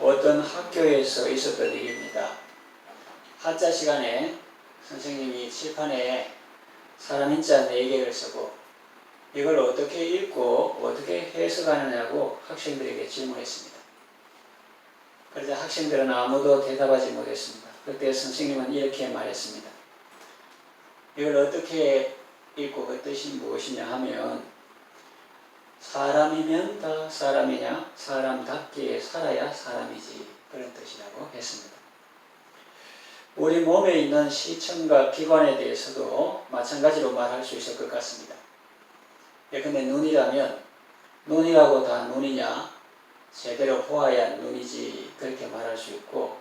어떤 학교에서 있었던 일입니다. 한자 시간에 선생님이 칠판에 사람 인자 4개를 쓰고 이걸 어떻게 읽고 어떻게 해석하느냐고 학생들에게 질문했습니다. 그러자 학생들은 아무도 대답하지 못했습니다. 그때 선생님은 이렇게 말했습니다. 이걸 어떻게 읽고 그 뜻이 무엇이냐 하면 사람이면 다 사람이냐 사람답게 살아야 사람이지 그런 뜻이라고 했습니다. 우리 몸에 있는 시청각 기관에 대해서도 마찬가지로 말할 수 있을 것 같습니다. 예컨대 눈이라면 눈이라고 다 눈이냐 제대로 보아야 눈이지 그렇게 말할 수 있고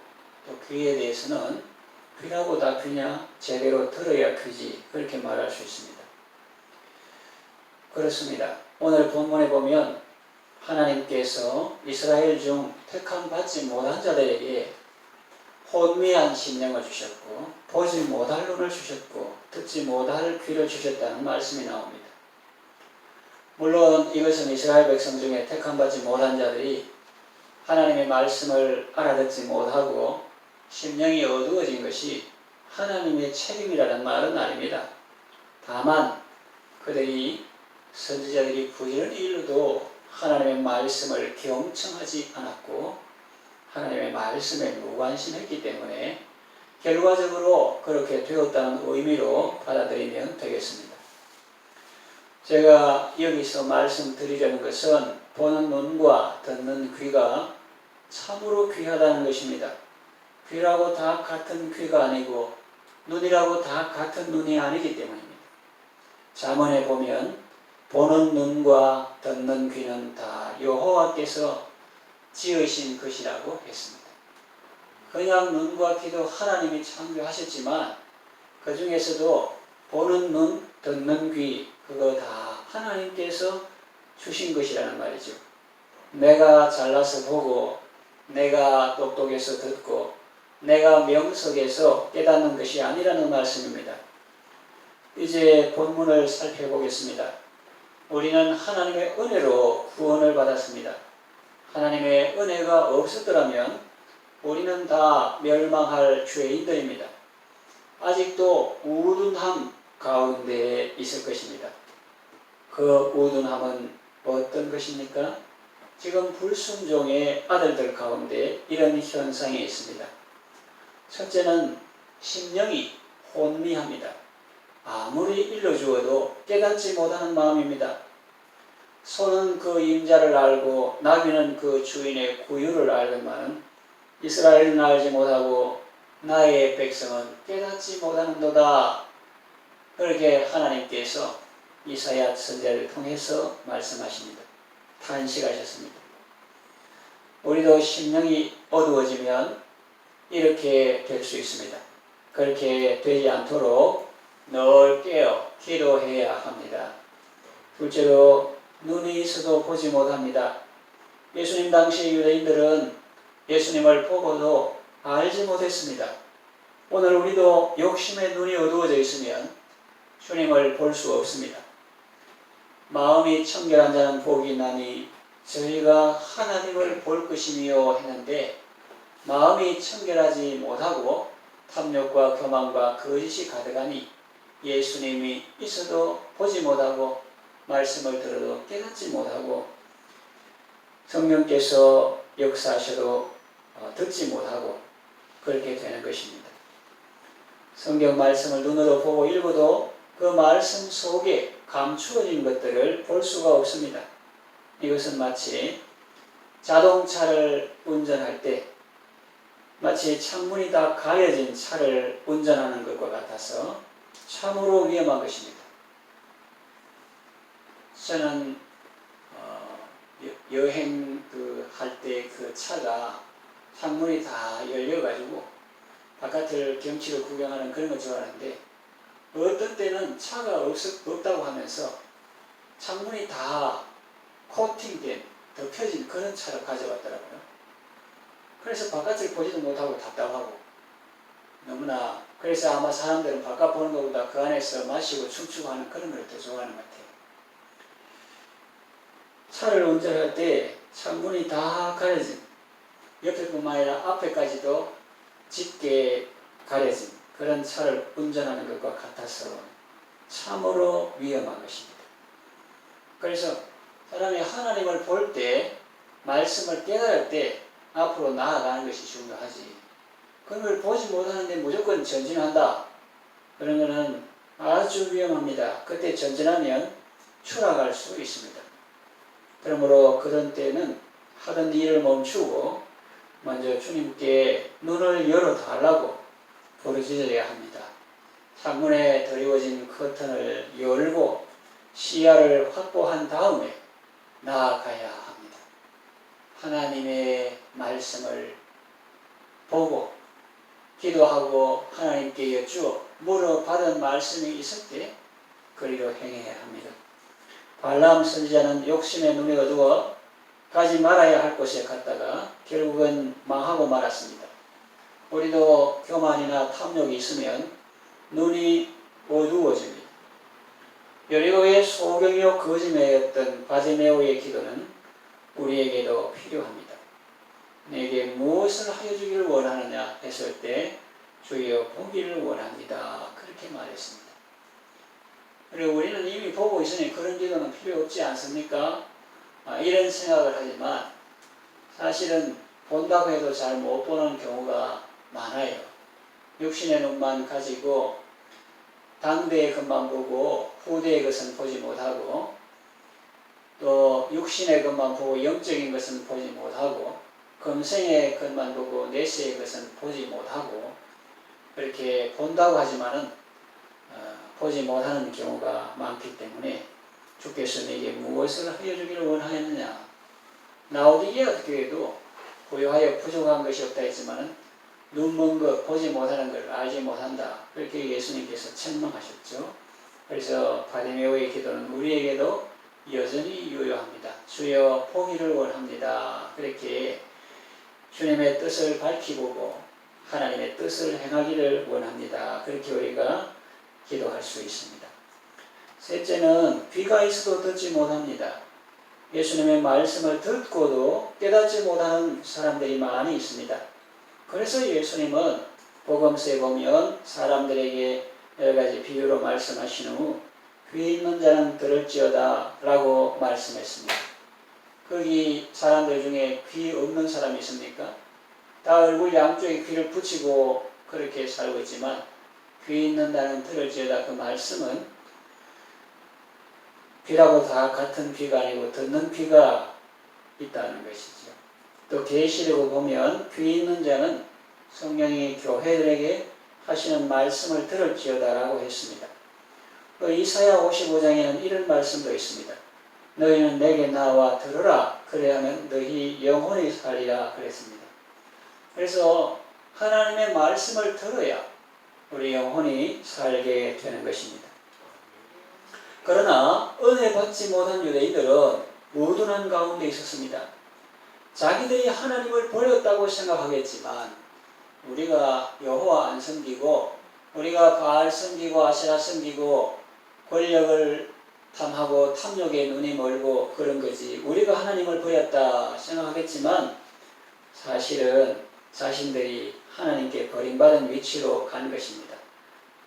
또 귀에 대해서는 귀라고 다 귀냐 제대로 들어야 귀지 그렇게 말할 수 있습니다. 그렇습니다. 오늘 본문에 보면 하나님께서 이스라엘 중 택함 받지 못한 자들에게 혼미한 심령을 주셨고 보지 못할 눈을 주셨고 듣지 못할 귀를 주셨다는 말씀이 나옵니다. 물론 이것은 이스라엘 백성 중에 택함 받지 못한 자들이 하나님의 말씀을 알아듣지 못하고 심령이 어두워진 것이 하나님의 책임이라는 말은 아닙니다. 다만 그들이 선지자들이 부지런히 일러도 하나님의 말씀을 경청하지 않았고 하나님의 말씀에 무관심했기 때문에 결과적으로 그렇게 되었다는 의미로 받아들이면 되겠습니다. 제가 여기서 말씀드리려는 것은 보는 눈과 듣는 귀가 참으로 귀하다는 것입니다. 귀라고 다 같은 귀가 아니고 눈이라고 다 같은 눈이 아니기 때문입니다. 잠언에 보면 보는 눈과 듣는 귀는 다 여호와께서 지으신 것이라고 했습니다. 그냥 눈과 귀도 하나님이 창조하셨지만 그 중에서도 보는 눈, 듣는 귀 그거 다 하나님께서 주신 것이라는 말이죠. 내가 잘나서 보고 내가 똑똑해서 듣고 내가 명석해서 깨닫는 것이 아니라는 말씀입니다. 이제 본문을 살펴보겠습니다. 우리는 하나님의 은혜로 구원을 받았습니다. 하나님의 은혜가 없었더라면 우리는 다 멸망할 죄인들입니다. 아직도 우둔함 가운데 있을 것입니다. 그 우둔함은 어떤 것입니까? 지금 불순종의 아들들 가운데 이런 현상이 있습니다. 첫째는 심령이 혼미합니다. 아무리 일러주어도 깨닫지 못하는 마음입니다. 소는 그 임자를 알고 나귀는 그 주인의 구유를 알건만 이스라엘은 알지 못하고 나의 백성은 깨닫지 못하는도다. 그렇게 하나님께서 이사야 선지자를 통해서 말씀하십니다. 탄식하셨습니다. 우리도 심령이 어두워지면 이렇게 될 수 있습니다. 그렇게 되지 않도록 늘 깨어 기도해야 합니다. 둘째로 눈이 있어도 보지 못합니다. 예수님 당시 유대인들은 예수님을 보고도 알지 못했습니다. 오늘 우리도 욕심의 눈이 어두워져 있으면 주님을 볼 수 없습니다. 마음이 청결한 자는 복이 있나니 저희가 하나님을 볼 것이니요 했는데 마음이 청결하지 못하고 탐욕과 교만과 거짓이 가득하니 예수님이 있어도 보지 못하고 말씀을 들어도 깨닫지 못하고 성령께서 역사하셔도 듣지 못하고 그렇게 되는 것입니다. 성경 말씀을 눈으로 보고 읽어도 그 말씀 속에 감추어진 것들을 볼 수가 없습니다. 이것은 마치 자동차를 운전할 때 마치 창문이 다 가려진 차를 운전하는 것과 같아서 참으로 위험한 것입니다. 저는 여행 할 때 그 차가 창문이 다 열려가지고 바깥을 경치를 구경하는 그런 거 좋아하는데 어떤 때는 차가 없다고 하면서 창문이 다 코팅된 덮여진 그런 차를 가져왔더라고요. 그래서 바깥을 보지도 못하고 답답하고 너무나 그래서 아마 사람들은 바깥 보는 것보다 그 안에서 마시고 춤추고 하는 그런 걸 더 좋아하는 것 같아요. 차를 운전할 때 창문이 다 가려진 옆에뿐만 아니라 앞에까지도 짙게 가려진 그런 차를 운전하는 것과 같아서 참으로 위험한 것입니다. 그래서 사람이 하나님을 볼 때, 말씀을 깨달을 때 앞으로 나아가는 것이 중요하지. 그걸 보지 못하는데 무조건 전진한다. 그런 것은 아주 위험합니다. 그때 전진하면 추락할 수 있습니다. 그러므로 그런 때는 하던 일을 멈추고 먼저 주님께 눈을 열어달라고 부르짖어야 합니다. 창문에 드리워진 커튼을 열고 시야를 확보한 다음에 나아가야 합니다. 하나님의 말씀을 보고 기도하고 하나님께 여쭈어 물어받은 말씀이 있을 때 그리로 행해야 합니다. 발람 선지자는 욕심의 눈이 어두워 가지 말아야 할 곳에 갔다가 결국은 망하고 말았습니다. 우리도 교만이나 탐욕이 있으면 눈이 어두워집니다. 여리고의 소경이요 거지매였던 바디메오의 기도는 우리에게도 필요합니다. 내게 무엇을 하여 주기를 원하느냐 했을 때 주여 보기를 원합니다. 그렇게 말했습니다. 그리고 우리는 이미 보고 있으니 그런 기도는 필요 없지 않습니까? 이런 생각을 하지만 사실은 본다고 해도 잘 못 보는 경우가 많아요. 육신의 눈만 가지고 당대의 것만 보고 후대의 것은 보지 못하고 또 육신의 것만 보고 영적인 것은 보지 못하고 금생의 것만 보고 내세의 것은 보지 못하고 그렇게 본다고 하지만은 보지 못하는 경우가 많기 때문에 주께서 내게 무엇을 하여 주기를 원하였느냐. 라오디게아 교회도 부요하여 부족한 것이 없다 했지만은 눈먼 것, 보지 못하는 걸 알지 못한다. 그렇게 예수님께서 책망하셨죠. 그래서 바디메오의 기도는 우리에게도 여전히 유효합니다. 주여 보기를 원합니다. 그렇게 주님의 뜻을 밝히고 하나님의 뜻을 행하기를 원합니다. 그렇게 우리가 기도할 수 있습니다. 셋째는 귀가 있어도 듣지 못합니다. 예수님의 말씀을 듣고도 깨닫지 못하는 사람들이 많이 있습니다. 그래서 예수님은 복음서에 보면 사람들에게 여러 가지 비유로 말씀하신 후 귀 있는 자는 들을지어다 라고 말씀했습니다. 거기 사람들 중에 귀 없는 사람이 있습니까? 다 얼굴 양쪽에 귀를 붙이고 그렇게 살고 있지만 귀 있는 자는 들을지어다 그 말씀은 귀라고 다 같은 귀가 아니고 듣는 귀가 있다는 것이죠. 또 계시록을 보면 귀 있는 자는 성령이 교회들에게 하시는 말씀을 들을지어다라고 했습니다. 또 이사야 55장에는 이런 말씀도 있습니다. 너희는 내게 나와 들으라 그래야면 너희 영혼이 살리라 그랬습니다. 그래서 하나님의 말씀을 들어야 우리 영혼이 살게 되는 것입니다. 그러나 은혜 받지 못한 유대인들은 우둔한 가운데 있었습니다. 자기들이 하나님을 버렸다고 생각하겠지만 우리가 여호와 안 섬기고 우리가 바알 섬기고 아세라 섬기고 권력을 탐하고 탐욕에 눈이 멀고 그런 거지 우리가 하나님을 버렸다 생각하겠지만 사실은 자신들이 하나님께 버림받은 위치로 간 것입니다.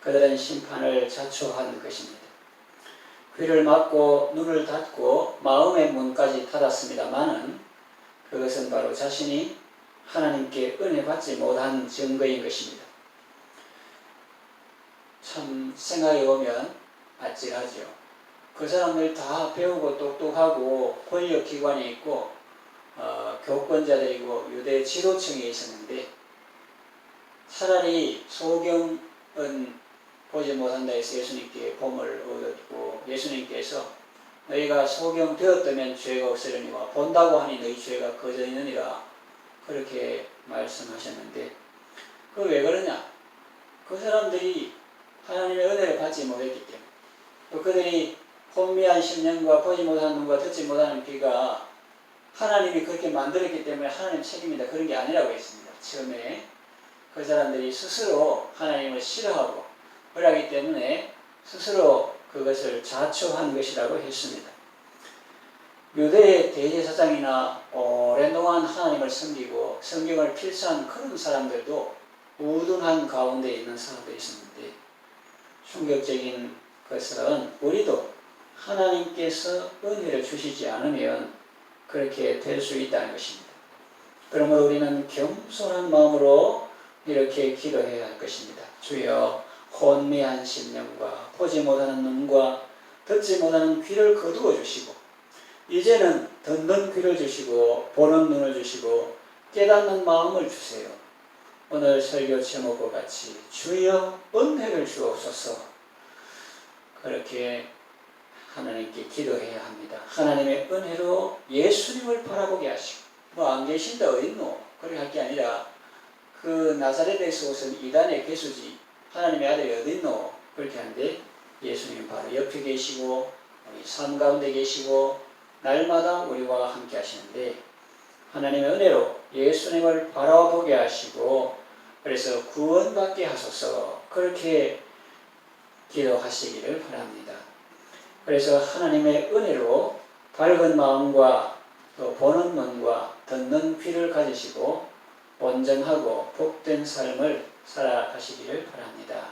그들은 심판을 자초한 것입니다. 귀를 막고 눈을 닫고 마음의 문까지 닫았습니다마는 그것은 바로 자신이 하나님께 은혜 받지 못한 증거인 것입니다. 참 생각해보면 아찔하죠. 그 사람들 다 배우고 똑똑하고 권력기관이 있고 교권자들이고 유대 지도층에 있었는데 차라리 소경은 보지 못한다 해서 예수님께 봄을 얻었고 예수님께서 너희가 소경 되었다면 죄가 없으려니와 본다고 하니 너희 죄가 거저 있느니라 그렇게 말씀하셨는데 그 왜 그러냐? 그 사람들이 하나님의 은혜를 받지 못했기 때문에 또 그들이 혼미한 심령과 보지 못하는 눈과 듣지 못하는 귀가 하나님이 그렇게 만들었기 때문에 하나님 책임이다 그런 게 아니라고 했습니다. 처음에 그 사람들이 스스로 하나님을 싫어하고 그러기 때문에 스스로 그것을 자초한 것이라고 했습니다. 유대 대제사장이나 오랜 동안 하나님을 섬기고 성경을 필사한 그런 사람들도 우둔한 가운데 있는 사람들이 있었는데, 충격적인 것은 우리도 하나님께서 은혜를 주시지 않으면 그렇게 될 수 있다는 것입니다. 그러므로 우리는 겸손한 마음으로 이렇게 기도해야 할 것입니다. 주여, 혼미한 심령과 보지 못하는 눈과 듣지 못하는 귀를 거두어 주시고, 이제는 듣는 귀를 주시고 보는 눈을 주시고 깨닫는 마음을 주세요. 오늘 설교 제목과 같이 주여 은혜를 주옵소서, 그렇게 하나님께 기도해야 합니다. 하나님의 은혜로 예수님을 바라보게 하시고, 안 계신다 어딨노? 그렇게 할 게 아니라 그 나사렛에서 오신 이단의 괴수지 하나님의 아들이 어딨노? 그렇게 하는데, 예수님 바로 옆에 계시고 우리 삶 가운데 계시고 날마다 우리와 함께 하시는데, 하나님의 은혜로 예수님을 바라보게 하시고 그래서 구원받게 하소서, 그렇게 기도하시기를 바랍니다. 그래서 하나님의 은혜로 밝은 마음과 또 보는 눈과 듣는 귀를 가지시고 온전하고 복된 삶을 살아가시기를 바랍니다.